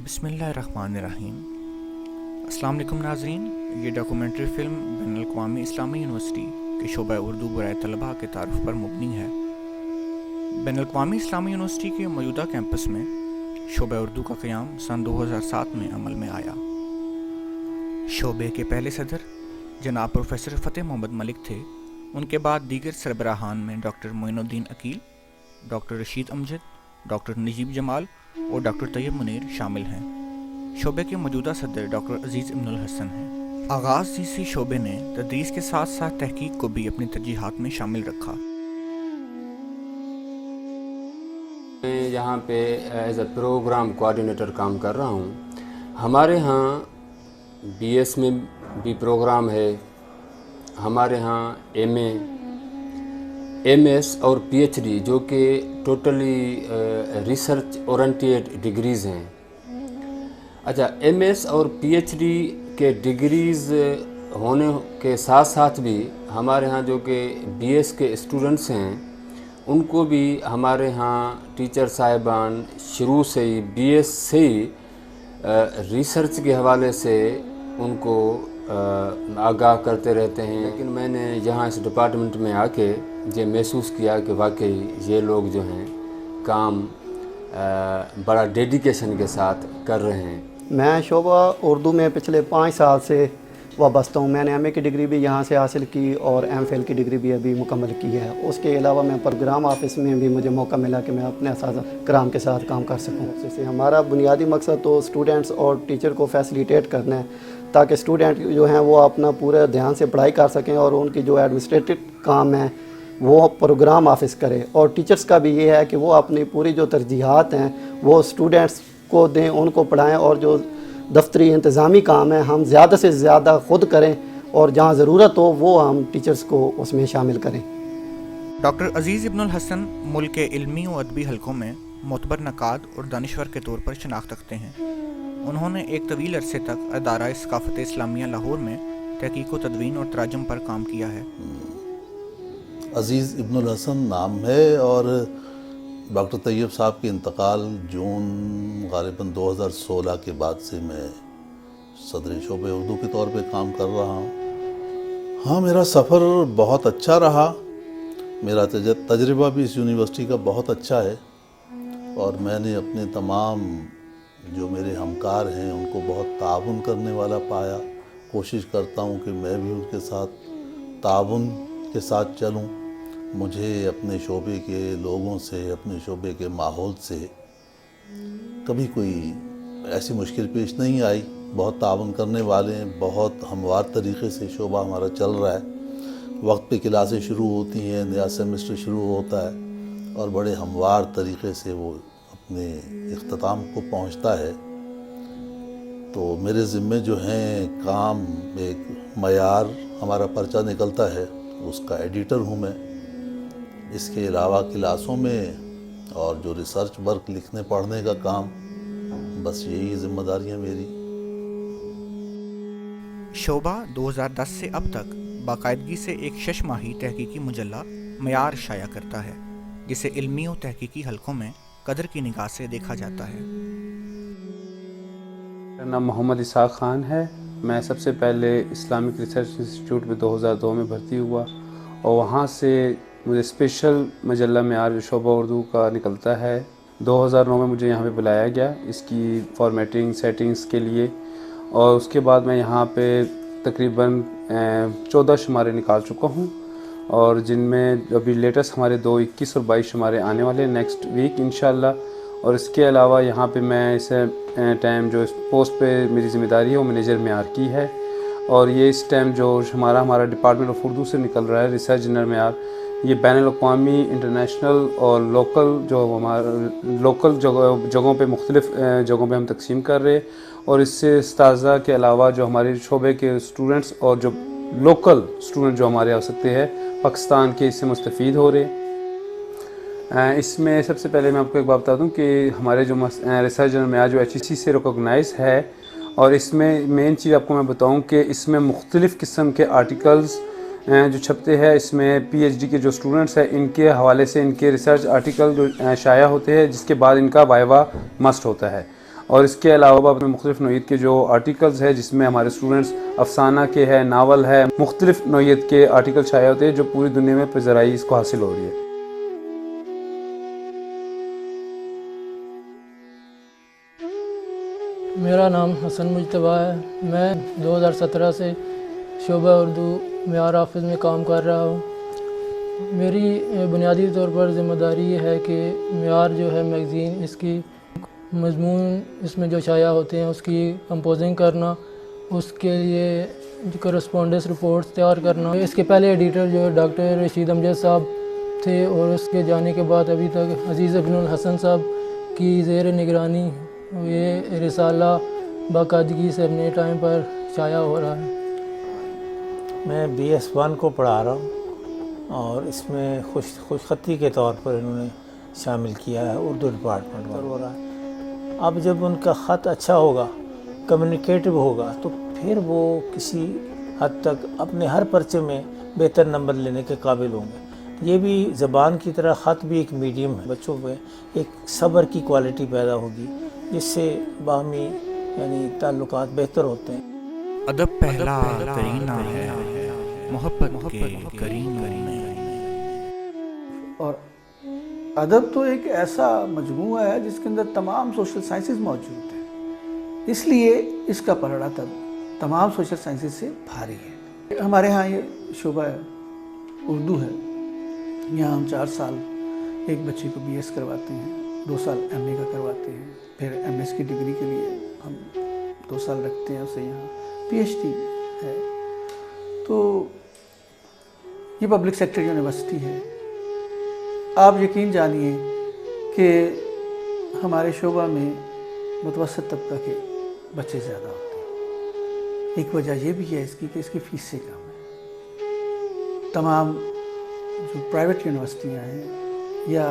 بسم اللہ الرحمن الرحیم۔ السلام علیکم ناظرین، یہ ڈاکومنٹری فلم بین الاقوامی اسلامی یونیورسٹی کے شعبہ اردو برائے طلباء کے تعارف پر مبنی ہے۔ بین الاقوامی اسلامی یونیورسٹی کے موجودہ کیمپس میں شعبہ اردو کا قیام سن 2007 میں عمل میں آیا۔ شعبے کے پہلے صدر جناب پروفیسر فتح محمد ملک تھے۔ ان کے بعد دیگر سربراہان میں ڈاکٹر معین الدین عقیل، ڈاکٹر رشید امجد، ڈاکٹر نجیب جمال اور ڈاکٹر طیب منیر شامل ہیں۔ شعبے کے موجودہ صدر ڈاکٹر عزیز ابن الحسن ہیں۔ آغاز اسی شعبے نے تدریس کے ساتھ ساتھ تحقیق کو بھی اپنی ترجیحات میں شامل رکھا۔ میں یہاں پہ ایز اے پروگرام کوآرڈینیٹر کام کر رہا ہوں۔ ہمارے ہاں بی ایس میں بھی پروگرام ہے، ہمارے ہاں ایم ایس اور پی ایچ ڈی جو کہ ٹوٹلی ریسرچ اورینٹیڈ ڈگریز ہیں۔ اچھا، ایم ایس اور پی ایچ ڈی کے ڈگریز ہونے کے ساتھ ساتھ بھی ہمارے ہاں جو کہ بی ایس کے اسٹوڈنٹس ہیں ان کو بھی ہمارے ہاں ٹیچر صاحبان شروع سے ہی بی ایس سے ہی ریسرچ کے حوالے سے ان کو آگاہ کرتے رہتے ہیں۔ لیکن میں نے یہاں اس ڈپارٹمنٹ میں آ کے یہ محسوس کیا کہ واقعی یہ لوگ جو ہیں کام بڑا ڈیڈیکیشن کے ساتھ کر رہے ہیں۔ میں شعبہ اردو میں پچھلے 5 سال سے وابستہ ہوں۔ میں نے ایم اے کی ڈگری بھی یہاں سے حاصل کی اور ایم فل کی ڈگری بھی ابھی مکمل کی ہے۔ اس کے علاوہ میں پروگرام آفس میں بھی مجھے موقع ملا کہ میں اپنے اساتذہ کرام کے ساتھ کام کر سکوں۔ جیسے ہمارا بنیادی مقصد تو اسٹوڈنٹس اور ٹیچر کو فیسیلیٹیٹ کرنا ہے تاکہ اسٹوڈنٹ جو ہیں وہ اپنا پورے دھیان سے پڑھائی کر سکیں اور ان کی جو ایڈمنسٹریٹو کام ہے وہ پروگرام آفس کرے، اور ٹیچرز کا بھی یہ ہے کہ وہ اپنی پوری جو ترجیحات ہیں وہ اسٹوڈنٹس کو دیں، ان کو پڑھائیں، اور جو دفتری انتظامی کام ہے ہم زیادہ سے زیادہ خود کریں اور جہاں ضرورت ہو وہ ہم ٹیچرز کو اس میں شامل کریں۔ ڈاکٹر عزیز ابن الحسن ملک کے علمی و ادبی حلقوں میں معتبر نقاد اور دانشور کے طور پر شناخت رکھتے ہیں۔ انہوں نے ایک طویل عرصے تک ادارہ ثقافت اسلامیہ لاہور میں تحقیق و تدوین اور تراجم پر کام کیا ہے۔ عزیز ابن الحسن نام ہے، اور ڈاکٹر طیب صاحب کے انتقال جون غالباً 2016 کے بعد سے میں صدر شعبہ اردو کے طور پہ کام کر رہا ہوں۔ ہاں، میرا سفر بہت اچھا رہا۔ میرا تجربہ بھی اس یونیورسٹی کا بہت اچھا ہے، اور میں نے اپنے تمام جو میرے ہمکار ہیں ان کو بہت تعاون کرنے والا پایا۔ کوشش کرتا ہوں کہ میں بھی ان کے ساتھ تعاون کے ساتھ چلوں۔ مجھے اپنے شعبے کے لوگوں سے، اپنے شعبے کے ماحول سے کبھی کوئی ایسی مشکل پیش نہیں آئی۔ بہت تعاون کرنے والے ہیں، بہت ہموار طریقے سے شعبہ ہمارا چل رہا ہے۔ وقت پہ کلاسیں شروع ہوتی ہیں، نیا سیمسٹر شروع ہوتا ہے، اور بڑے ہموار طریقے سے وہ اپنے اختتام کو پہنچتا ہے۔ تو میرے ذمے جو ہیں کام، ایک معیار ہمارا پرچہ نکلتا ہے، اس کا ایڈیٹر ہوں میں۔ اس کے علاوہ کلاسوں میں اور جو ریسرچ ورک لکھنے پڑھنے کا کام، بس یہی ذمہ داریاں میری۔ شعبہ 2010 سے اب تک باقاعدگی سے ایک 6 ماہی تحقیقی مجلہ معیار شائع کرتا ہے، جسے علمی و تحقیقی حلقوں میں قدر کی نگاہ سے دیکھا جاتا ہے۔ میرا نام محمد اسحاق خان ہے۔ میں سب سے پہلے اسلامک ریسرچ انسٹیٹیوٹ میں 2002 میں بھرتی ہوا، اور وہاں سے مجھے اسپیشل مجلہ معیار جو شعبہ اردو کا نکلتا ہے 2009 میں مجھے یہاں پہ بلایا گیا اس کی فارمیٹنگ سیٹنگز کے لیے، اور اس کے بعد میں یہاں پہ تقریباً 14 شمارے نکال چکا ہوں، اور جن میں ابھی لیٹسٹ ہمارے 21 اور 22 شمارے آنے والے ہیں نیکسٹ ویک انشاءاللہ۔ اور اس کے علاوہ یہاں پہ میں اس ٹائم جو اس پوسٹ پہ میری ذمہ داری ہے وہ مینیجر معیار کی ہے، اور یہ اس ٹائم جو ہمارا ڈپارٹمنٹ آف اردو سے نکل رہا ہے ریسرچ جنرل معیار، یہ بین الاقوامی انٹرنیشنل اور لوکل جگہوں پہ مختلف جگہوں پہ ہم تقسیم کر رہے، اور اس سے اساتذہ کے علاوہ جو ہمارے شعبے کے اسٹوڈنٹس اور جو لوکل اسٹوڈنٹ جو ہمارے آ سکتے ہیں پاکستان کے، اس سے مستفید ہو رہے۔ اس میں سب سے پہلے میں آپ کو ایک بات بتا دوں کہ ہمارے جو ریسرچ جنرل معیار جو HEC سے ریکوگنائز ہے، اور اس میں مین چیز آپ کو میں بتاؤں کہ اس میں مختلف قسم کے آرٹیکلز جو چھپتے ہیں، اس میں پی ایچ ڈی کے جو اسٹوڈنٹس ہیں ان کے حوالے سے ان کے ریسرچ آرٹیکل جو شائع ہوتے ہیں، جس کے بعد ان کا وائوا مسٹ ہوتا ہے، اور اس کے علاوہ اپنے مختلف نوعیت کے جو آرٹیکلز ہیں جس میں ہمارے اسٹوڈنٹس افسانہ کے ہے، ناول ہے، مختلف نوعیت کے آرٹیکل شائع ہوتے ہیں جو پوری دنیا میں پذیرائی اس کو حاصل ہو رہی ہے۔ میرا نام حسن مجتبیٰ ہے۔ میں 2017 سے شعبہ اردو معیار آفس میں کام کر رہا ہوں۔ میری بنیادی طور پر ذمہ داری یہ ہے کہ معیار جو ہے میگزین، اس کی مضمون اس میں جو شائع ہوتے ہیں اس کی کمپوزنگ کرنا، اس کے لیے کرسپونڈنس رپورٹس تیار کرنا۔ اس کے پہلے ایڈیٹر جو ہے ڈاکٹر رشید امجد صاحب تھے، اور اس کے جانے کے بعد ابھی تک عزیز ابن الحسن صاحب کی زیر نگرانی یہ رسالہ باقاعدگی سے اپنے ٹائم پر شائع ہو رہا ہے۔ میں BS1 کو پڑھا رہا ہوں اور اس میں خوش خطی کے طور پر انہوں نے شامل کیا ہے، اردو ڈپارٹمنٹ پر ہو رہا ہے۔ اب جب ان کا خط اچھا ہوگا، کمیونیکیٹو ہوگا، تو پھر وہ کسی حد تک اپنے ہر پرچے میں بہتر نمبر لینے کے قابل ہوں گے۔ یہ بھی زبان کی طرح خط بھی ایک میڈیم ہے، بچوں میں ایک صبر کی کوالٹی پیدا ہوگی جس سے باہمی یعنی تعلقات بہتر ہوتے ہیں۔ ادب پہلا کرینہ ہے محبت کے کرینوں میں۔ اور ادب تو ایک ایسا مجموعہ ہے جس کے اندر تمام سوشل سائنسز موجود ہیں، اس لیے اس کا پلڑا تمام سوشل سائنسز سے بھاری ہے۔ ہمارے ہاں یہ شعبہ اردو ہے، یہاں ہم 4 سال ایک بچے کو BS کرواتے ہیں، 2 سال MA کا کرواتے ہیں، پھر MS کی ڈگری کے لیے ہم 2 سال رکھتے ہیں اسے، یہاں PhD ہے۔ تو یہ پبلک سیکٹر یونیورسٹی ہے۔ آپ یقین جانیے کہ ہمارے شعبہ میں متوسط طبقہ کے بچے زیادہ ہوتے ہیں۔ ایک وجہ یہ بھی ہے اس کی کہ اس کی فیسیں کم ہیں۔ تمام جو پرائیویٹ یونیورسٹیاں ہیں یا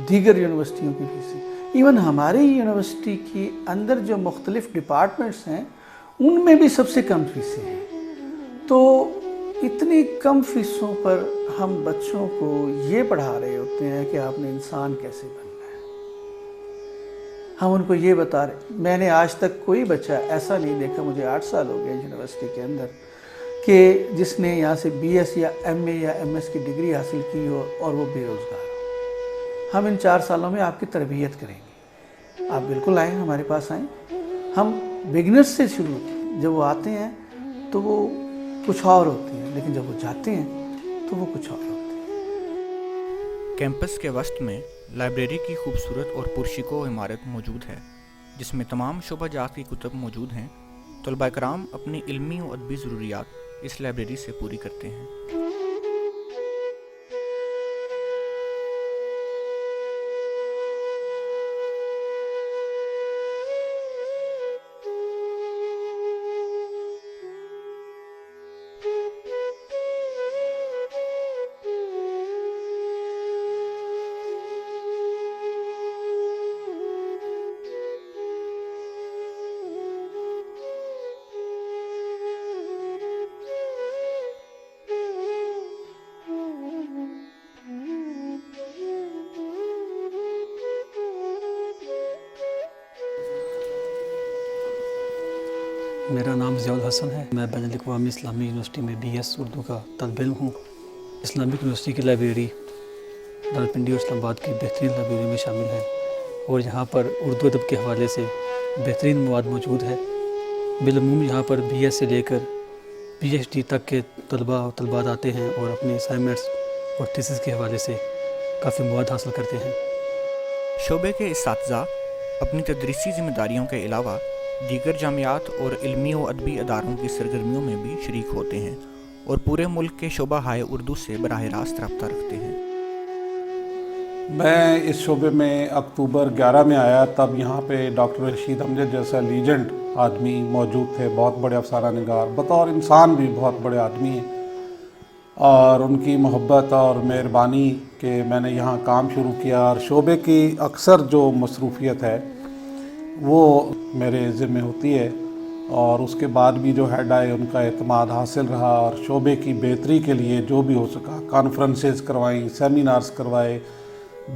دیگر یونیورسٹیوں کی فیسیں، ایون ہماری یونیورسٹی کی اندر جو مختلف ڈپارٹمنٹس ہیں ان میں بھی سب سے کم فیسیں ہیں۔ تو اتنی کم فیسوں پر ہم بچوں کو یہ پڑھا رہے ہوتے ہیں کہ آپ نے انسان کیسے بننا ہے۔ ہم ان کو یہ بتا رہے، میں نے آج تک کوئی بچہ ایسا نہیں دیکھا، مجھے 8 سال ہو گئے یونیورسٹی کے اندر، کہ جس نے یہاں سے BS یا MA یا MS کی ڈگری حاصل کی ہو اور وہ بے روزگار ہو۔ ہم ان 4 سالوں میں آپ کی تربیت کریں گے، آپ بالکل آئیں، ہمارے پاس آئیں۔ ہم بگنرز سے شروع، جب وہ آتے ہیں تو وہ کچھ اور ہوتے ہیں، لیکن جب وہ جاتے ہیں تو وہ کچھ اور ہوتے ہیں۔ کیمپس کے وسط میں لائبریری کی خوبصورت اور پرشکو عمارت موجود ہے، جس میں تمام شعبہ جات کی کتب موجود ہیں۔ طلباء کرام اپنی علمی و ادبی ضروریات اس لائبریری سے پوری کرتے ہیں۔ میرا نام ضیاء الحسن ہے، میں بین الاقوامی اسلامی یونیورسٹی میں BS اردو کا طالب علم ہوں۔ اسلامک یونیورسٹی کی لائبریری راولپنڈی اور اسلام آباد کی بہترین لائبریری میں شامل ہے، اور یہاں پر اردو ادب کے حوالے سے بہترین مواد موجود ہے۔ بالعموم یہاں پر BS سے لے کر PhD تک کے طلباء و طالبات آتے ہیں اور اپنے اسائنمنٹس اور تھیسس کے حوالے سے کافی مواد حاصل کرتے ہیں۔ شعبے کے اساتذہ اپنی تدریسی ذمہ داریوں کے علاوہ دیگر جامعات اور علمی و ادبی اداروں کی سرگرمیوں میں بھی شریک ہوتے ہیں اور پورے ملک کے شعبہ ہائے اردو سے براہ راست رابطہ رکھتے ہیں۔ میں اس شعبے میں اکتوبر 11 میں آیا، تب یہاں پہ ڈاکٹر رشید امجد جیسا لیجنڈ آدمی موجود تھے، بہت بڑے افسانہ نگار، بطور انسان بھی بہت بڑے آدمی ہیں، اور ان کی محبت اور مہربانی کہ میں نے یہاں کام شروع کیا، اور شعبے کی اکثر جو مصروفیت ہے وہ میرے ذمہ ہوتی ہے، اور اس کے بعد بھی جو ہیڈ آئے ان کا اعتماد حاصل رہا، اور شعبے کی بہتری کے لیے جو بھی ہو سکا، کانفرنسز کروائیں، سیمینارز کروائے،